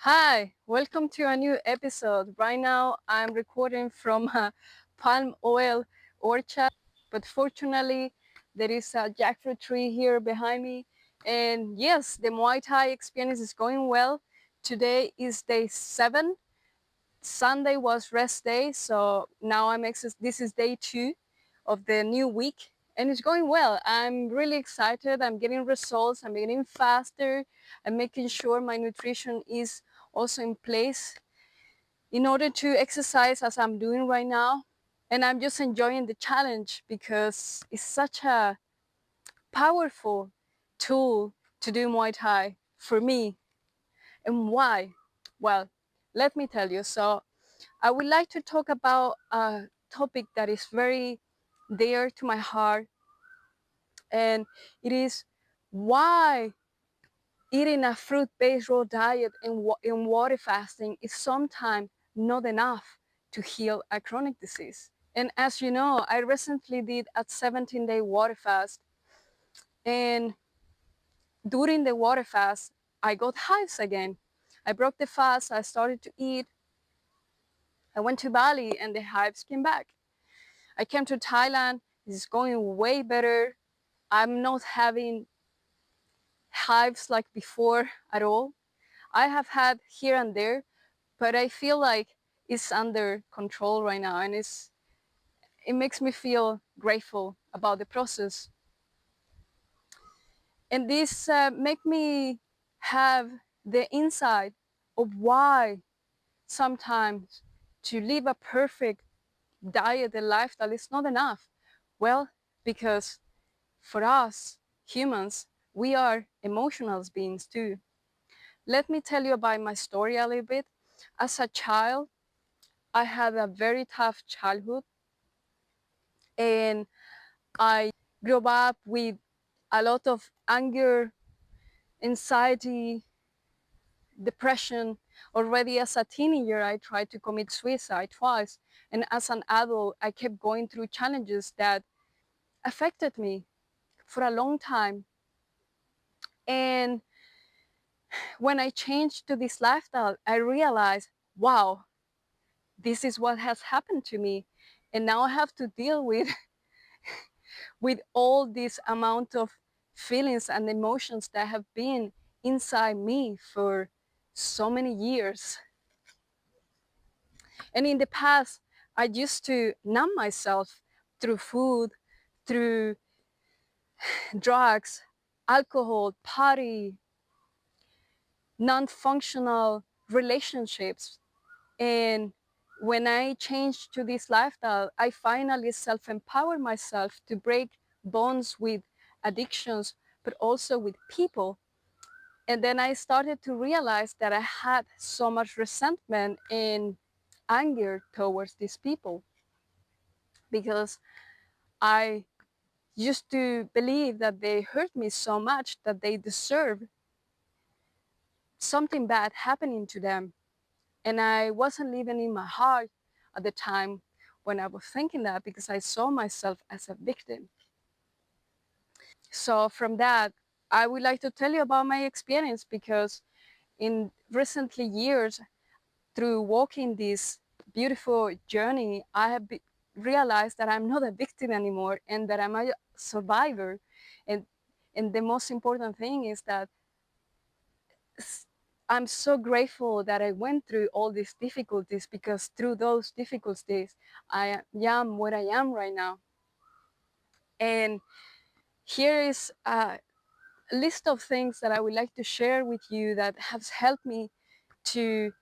Hi, welcome to a new episode. Right now, I'm recording from a palm oil orchard, but fortunately, there is a jackfruit tree here behind me. And yes, the Muay Thai experience is going well. Today is day 7. Sunday was rest day, so now this is day 2 of the new week, and it's going well. I'm really excited. I'm getting results. I'm getting faster. I'm making sure my nutrition is also in place in order to exercise as I'm doing right now. And I'm just enjoying the challenge because it's such a powerful tool to do Muay Thai for me. And why? Well, let me tell you. So I would like to talk about a topic that is very dear to my heart, and it is why eating a fruit-based raw diet and water fasting is sometimes not enough to heal a chronic disease. And as you know, I recently did a 17-day water fast, and during the water fast, I got hives again. I broke the fast, I started to eat, I went to Bali, and the hives came back. I came to Thailand, it's going way better. I'm not having hives like before at all. I have had here and there, but I feel like it's under control right now, and it makes me feel grateful about the process. And this make me have the insight of why sometimes to live a perfect diet and lifestyle is not enough. Well, because for us humans, we are emotional beings too. Let me tell you about my story a little bit. As a child, I had a very tough childhood, and I grew up with a lot of anger, anxiety, depression. Already as a teenager, I tried to commit suicide twice. And as an adult, I kept going through challenges that affected me for a long time. And when I changed to this lifestyle, I realized, wow, this is what has happened to me. And now I have to deal with, with all this amount of feelings and emotions that have been inside me for so many years. And in the past, I used to numb myself through food, through drugs, alcohol, party, non-functional relationships. And when I changed to this lifestyle, I finally self-empowered myself to break bonds with addictions, but also with people. And then I started to realize that I had so much resentment and anger towards these people because I used to believe that they hurt me so much that they deserve something bad happening to them. And I wasn't living in my heart at the time when I was thinking that, because I saw myself as a victim. So from that, I would like to tell you about my experience, because in recently years, through walking this beautiful journey, I have realized that I'm not a victim anymore, and that I'm a survivor. And, and the most important thing is that I'm so grateful that I went through all these difficulties, because through those difficulties, I am where I am right now. And here is a list of things that I would like to share with you that has helped me to,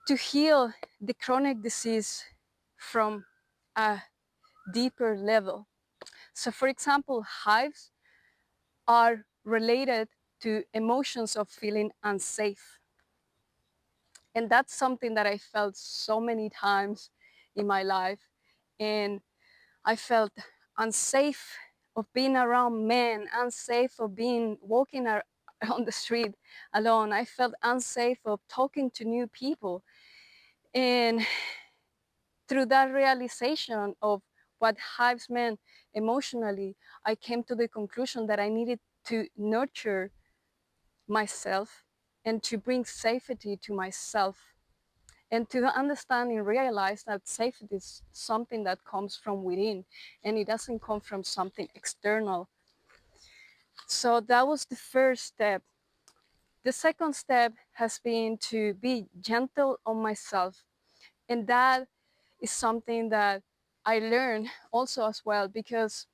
to heal the chronic disease from a deeper level. So for example, hives are related to emotions of feeling unsafe. And that's something that I felt so many times in my life. And I felt unsafe of being around men, unsafe of being walking on the street alone. I felt unsafe of talking to new people. And through that realization of what hives meant emotionally, I came to the conclusion that I needed to nurture myself, and to bring safety to myself, and to understand and realize that safety is something that comes from within and it doesn't come from something external. So that was the first step. The second step has been to be gentle on myself, and that is something that I learned also as well, because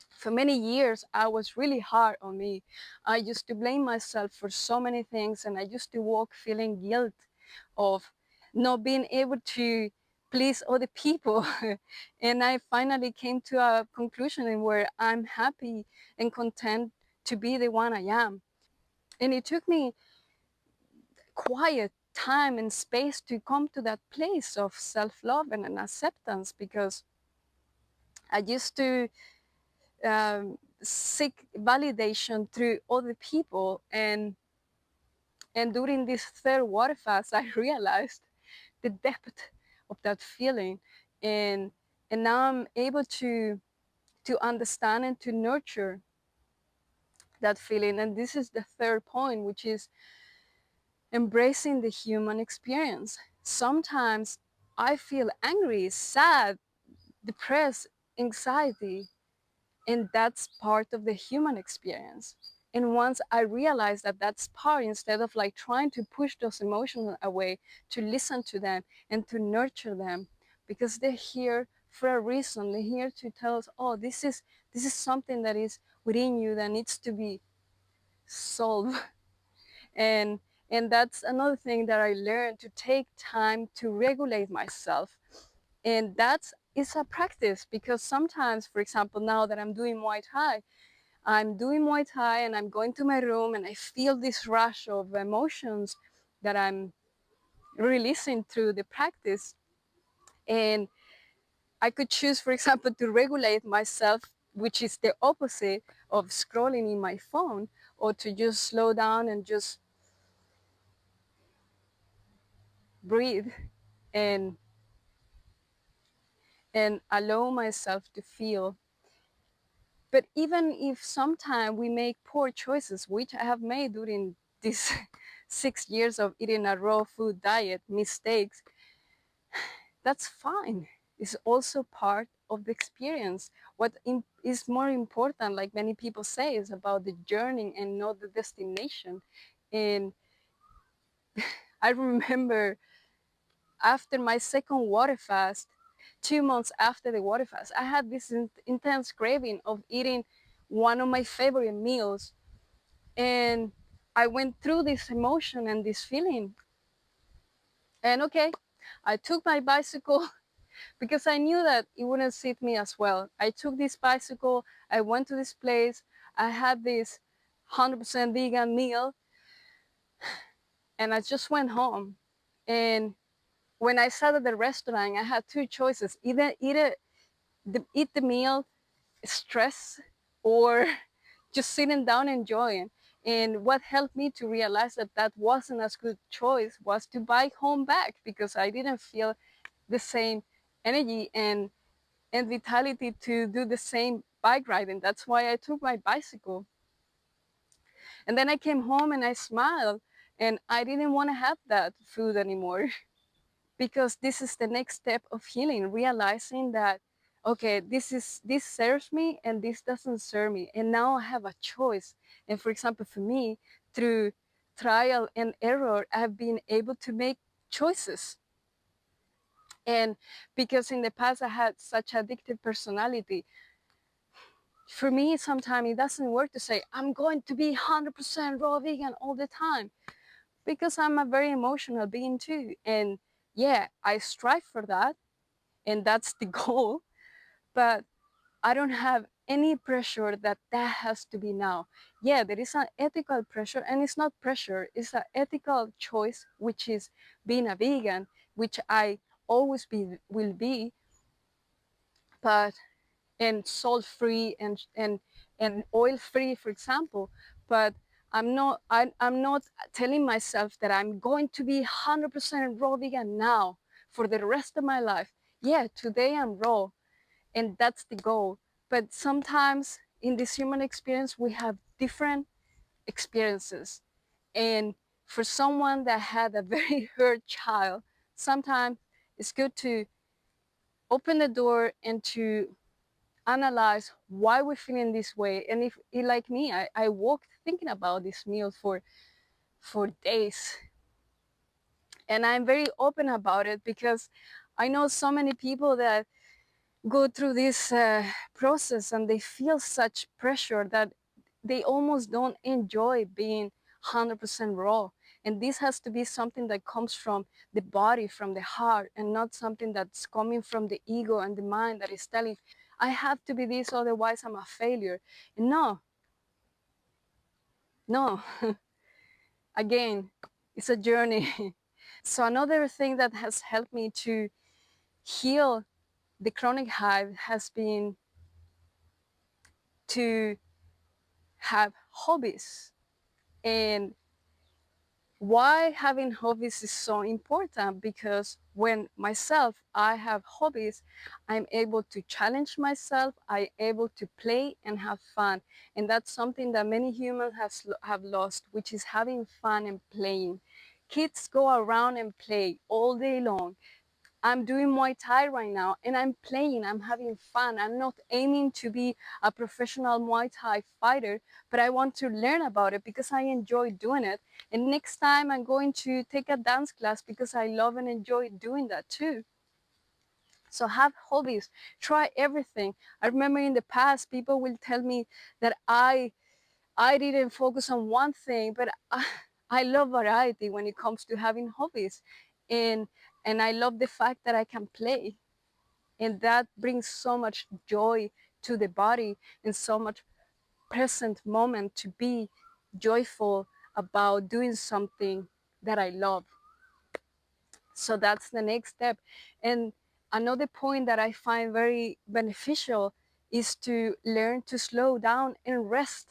for many years I was really hard on me. I used to blame myself for so many things, and I used to walk feeling guilt of not being able to please other people. And I finally came to a conclusion in where I'm happy and content to be the one I am. And it took me quiet time and space to come to that place of self-love and an acceptance, because I used to seek validation through other people. And during this third water fast, I realized the depth of that feeling. And and now I'm able to understand and to nurture that feeling. And this is the third point, which is embracing the human experience. Sometimes I feel angry, sad, depressed, anxiety, and that's part of the human experience. And once I realized that that's part, instead of like trying to push those emotions away, to listen to them and to nurture them, because they're here for a reason. They're here to tell us, oh, this is something that is within you that needs to be solved. and and that's another thing that I learned, to take time to regulate myself. And that's is a practice, because sometimes, for example, now that I'm doing Muay Thai and I'm going to my room and I feel this rush of emotions that I'm releasing through the practice. And I could choose, for example, to regulate myself, which is the opposite of scrolling in my phone, or to just slow down and just breathe and and allow myself to feel. But even if sometimes we make poor choices, which I have made during these 6 years of eating a raw food diet, mistakes, that's fine. It's also part of the experience. What is more important, like many people say, is about the journey and not the destination. And I remember after my second water fast, 2 months after the water fast, I had this intense craving of eating one of my favorite meals. And I went through this emotion and this feeling. And okay, I took my bicycle because I knew that it wouldn't suit me as well. I took this bicycle, I went to this place, I had this 100% vegan meal, and I just went home. And when I sat at the restaurant, I had two choices: either eat the meal, stress, or just sitting down enjoying. And what helped me to realize that that wasn't as good choice was to bike home back, because I didn't feel the same energy and vitality to do the same bike riding. That's why I took my bicycle. And then I came home and I smiled, and I didn't want to have that food anymore. Because this is the next step of healing, realizing that, okay, this serves me and this doesn't serve me, and now I have a choice. And for example, for me, through trial and error, I've been able to make choices. And because in the past I had such addictive personality, for me sometimes it doesn't work to say I'm going to be 100% raw vegan all the time, because I'm a very emotional being too. And yeah, I strive for that, and that's the goal. But I don't have any pressure that that has to be now. Yeah, there is an ethical pressure, and it's not pressure, it's an ethical choice, which is being a vegan, which I always will be. But and salt free and oil free, for example. But I'm not telling myself that I'm going to be 100% raw vegan now for the rest of my life. Yeah, today I'm raw, and that's the goal. But sometimes in this human experience, we have different experiences. And for someone that had a very hurt child, sometimes it's good to open the door and to analyze why we're feeling this way. And if like me, I walked thinking about this meal for days. And I'm very open about it because I know so many people that go through this process and they feel such pressure that they almost don't enjoy being 100% raw. And this has to be something that comes from the body, from the heart, and not something that's coming from the ego and the mind that is telling, I have to be this, otherwise I'm a failure. And no, no, again, it's a journey. So another thing that has helped me to heal the chronic hive has been to have hobbies. And why having hobbies is so important, because when myself I have hobbies, I'm able to challenge myself, I'm able to play and have fun. And that's something that many humans have lost, which is having fun and playing. Kids go around and play all day long. I'm doing Muay Thai right now and I'm playing, I'm having fun. I'm not aiming to be a professional Muay Thai fighter, but I want to learn about it because I enjoy doing it. And next time I'm going to take a dance class because I love and enjoy doing that too. So have hobbies, try everything. I remember in the past, people will tell me that I didn't focus on one thing, but I love variety when it comes to having hobbies. And and I love the fact that I can play, and that brings so much joy to the body and so much present moment to be joyful about doing something that I love. So that's the next step. And another point that I find very beneficial is to learn to slow down and rest.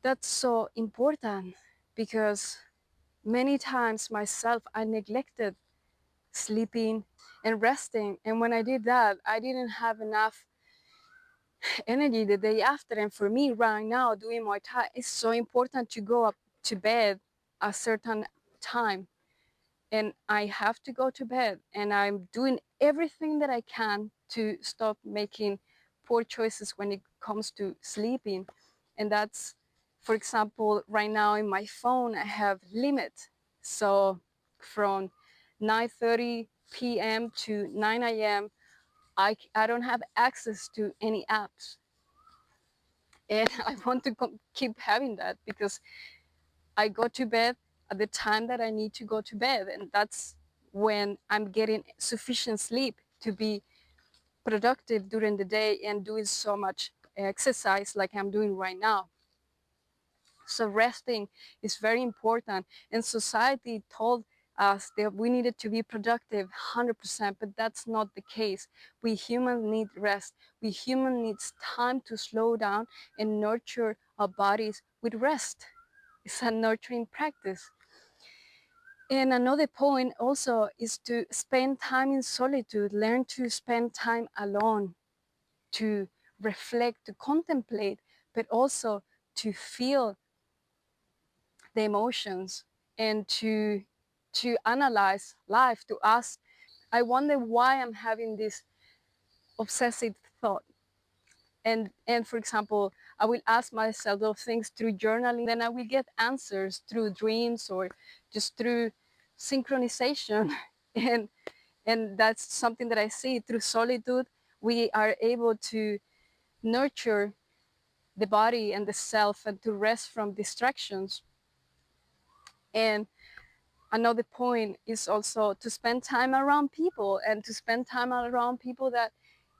That's so important because many times myself I neglected sleeping and resting, and when I did that I didn't have enough energy the day after. And for me right now doing Muay Thai, it's so important to go up to bed a certain time, and I have to go to bed, and I'm doing everything that I can to stop making poor choices when it comes to sleeping. And that's, for example, right now in my phone I have limit. So from 9:30 p.m. to 9 a.m. I don't have access to any apps. And I want to keep having that because I go to bed at the time that I need to go to bed, and that's when I'm getting sufficient sleep to be productive during the day and doing so much exercise like I'm doing right now. So resting is very important, and society told us that we needed to be productive 100%, but that's not the case. We humans need rest. We humans need time to slow down and nurture our bodies with rest. It's a nurturing practice. And another point also is to spend time in solitude, learn to spend time alone, to reflect, to contemplate, but also to feel the emotions and to analyze life, to ask, I wonder why I'm having this obsessive thought. And for example, I will ask myself those things through journaling, then I will get answers through dreams or just through synchronization. and and that's something that I see through solitude. We are able to nurture the body and the self and to rest from distractions. And another point is also to spend time around people, and to spend time around people that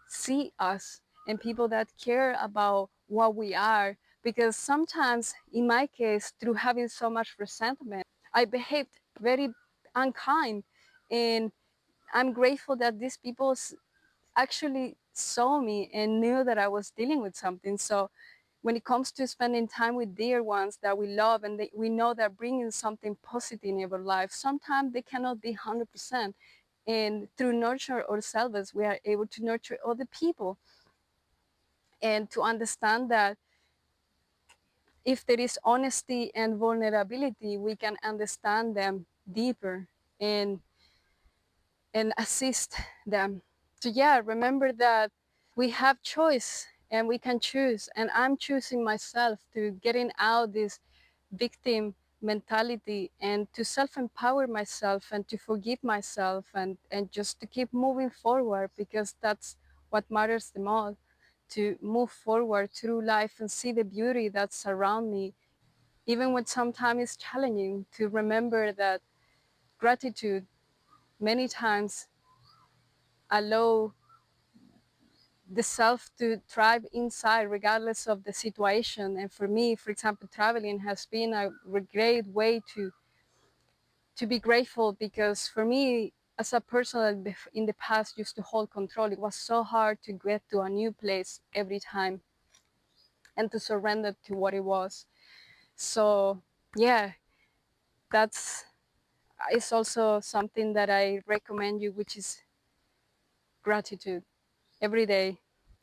see us and people that care about what we are. Because sometimes, in my case, through having so much resentment, I behaved very unkind. And I'm grateful that these people actually saw me and knew that I was dealing with something. So when it comes to spending time with dear ones that we love and we know they're bringing something positive in our life, sometimes they cannot be 100%. And through nurture ourselves, we are able to nurture other people and to understand that if there is honesty and vulnerability, we can understand them deeper and assist them. So yeah, remember that we have choice and we can choose. And I'm choosing myself to getting out this victim mentality and to self-empower myself and to forgive myself and just to keep moving forward, because that's what matters the most, to move forward through life and see the beauty that's around me, even when sometimes it's challenging, to remember that gratitude many times allow the self to thrive inside regardless of the situation. And for me, for example, traveling has been a great way to be grateful, because for me as a person that in the past used to hold control, it was so hard to get to a new place every time and to surrender to what it was. So yeah, that's is also something that I recommend you, which is gratitude. Every day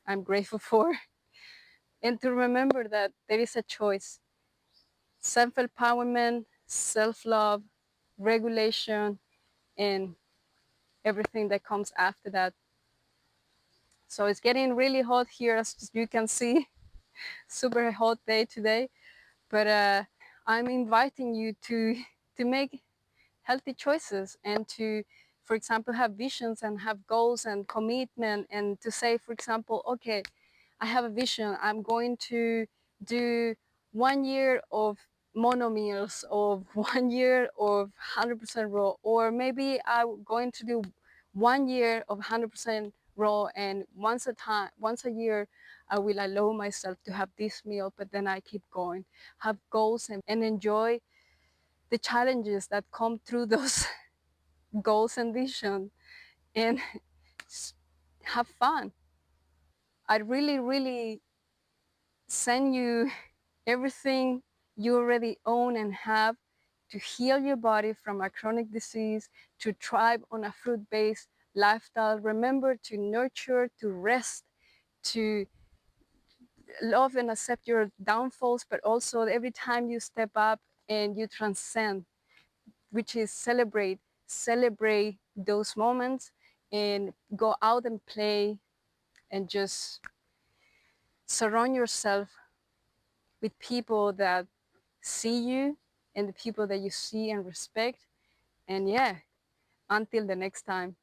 I'm grateful for, and to remember that there is a choice: self-empowerment, self-love, regulation, and everything that comes after that. So it's getting really hot here, as you can see. Super hot day today, but I'm inviting you to make healthy choices and to, for example, have visions and have goals and commitment, and to say, for example, okay, I have a vision. I'm going to do 1 year of mono meals, of 1 year of 100% raw, or maybe I'm going to do 1 year of 100% raw, and once a year, I will allow myself to have this meal, but then I keep going. Have goals and enjoy the challenges that come through those goals and vision, and have fun. I really, really send you everything you already own and have to heal your body from a chronic disease, to thrive on a fruit-based lifestyle. Remember to nurture, to rest, to love and accept your downfalls, but also every time you step up and you transcend, which is celebrate those moments and go out and play, and just surround yourself with people that see you and the people that you see and respect. And yeah, until the next time.